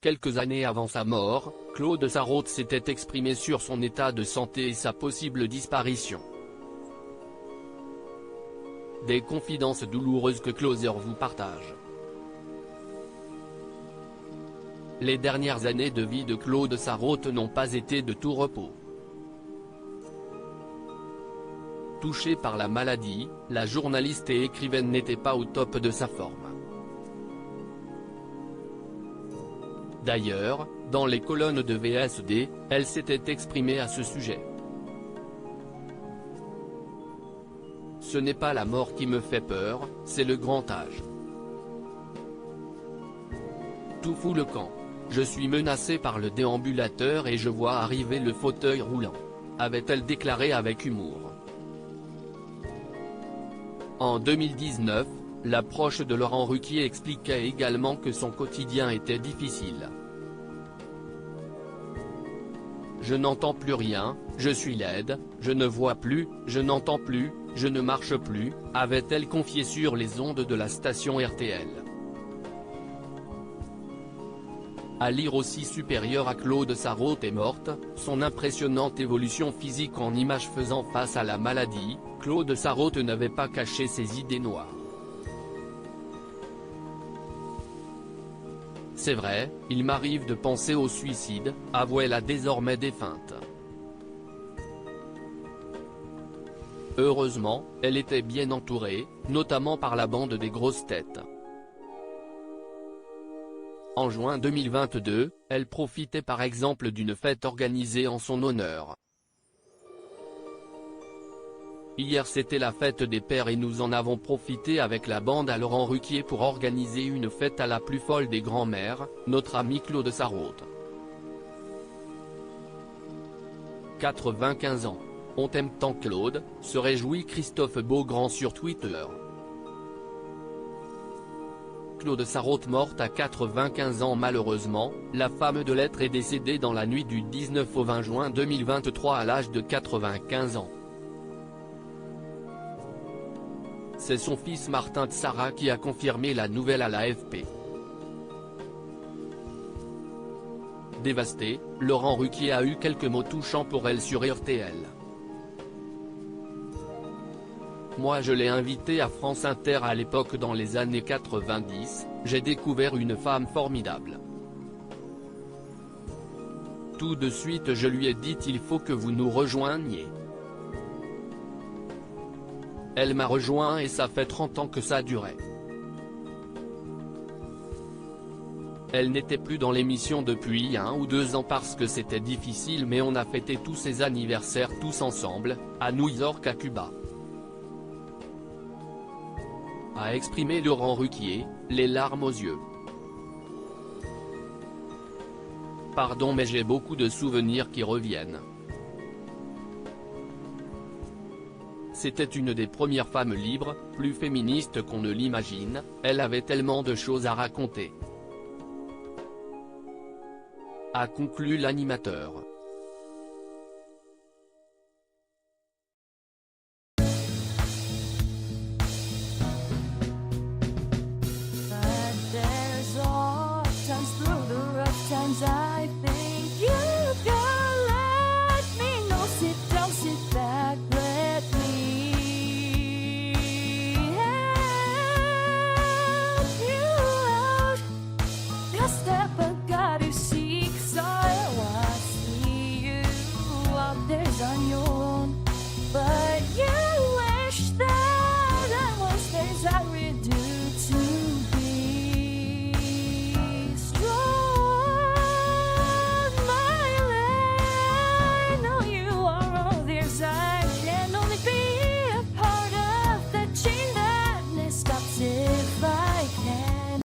Quelques années avant sa mort, Claude Sarraute s'était exprimé sur son état de santé et sa possible disparition. Des confidences douloureuses que Closer vous partage. Les dernières années de vie de Claude Sarraute n'ont pas été de tout repos. Touchée par la maladie, la journaliste et écrivaine n'était pas au top de sa forme. D'ailleurs, dans les colonnes de VSD, elle s'était exprimée à ce sujet. Ce n'est pas la mort qui me fait peur, c'est le grand âge. Tout fout le camp. Je suis menacée par le déambulateur et je vois arriver le fauteuil roulant, avait-elle déclaré avec humour. En 2019, la proche de Laurent Ruquier expliquait également que son quotidien était difficile. Je n'entends plus rien, je suis laide, je ne vois plus, je n'entends plus, je ne marche plus, avait-elle confié sur les ondes de la station RTL. À lire aussi supérieure à Claude Sarraute est morte, son impressionnante évolution physique en images faisant face à la maladie, Claude Sarraute n'avait pas caché ses idées noires. C'est vrai, il m'arrive de penser au suicide, avouait la désormais défunte. Heureusement, elle était bien entourée, notamment par la bande des grosses têtes. En juin 2022, elle profitait par exemple d'une fête organisée en son honneur. Hier c'était la fête des pères et nous en avons profité avec la bande à Laurent Ruquier pour organiser une fête à la plus folle des grands-mères, notre ami Claude Sarraute. 95 ans. On t'aime tant Claude, se réjouit Christophe Beaugrand sur Twitter. Claude Sarraute morte à 95 ans malheureusement, la femme de lettres est décédée dans la nuit du 19 au 20 juin 2023 à l'âge de 95 ans. C'est son fils Martin Tsara qui a confirmé la nouvelle à l'AFP. Dévasté, Laurent Ruquier a eu quelques mots touchants pour elle sur RTL. Moi je l'ai invité à France Inter à l'époque dans les années 90, j'ai découvert une femme formidable. Tout de suite je lui ai dit il faut que vous nous rejoigniez. Elle m'a rejoint et ça fait 30 ans que ça durait. Elle n'était plus dans l'émission depuis 1 ou 2 ans parce que c'était difficile mais on a fêté tous ses anniversaires tous ensemble, à New York à Cuba. A exprimé Laurent Ruquier, les larmes aux yeux. Pardon mais j'ai beaucoup de souvenirs qui reviennent. C'était une des premières femmes libres, plus féministe qu'on ne l'imagine, elle avait tellement de choses à raconter. A conclu l'animateur.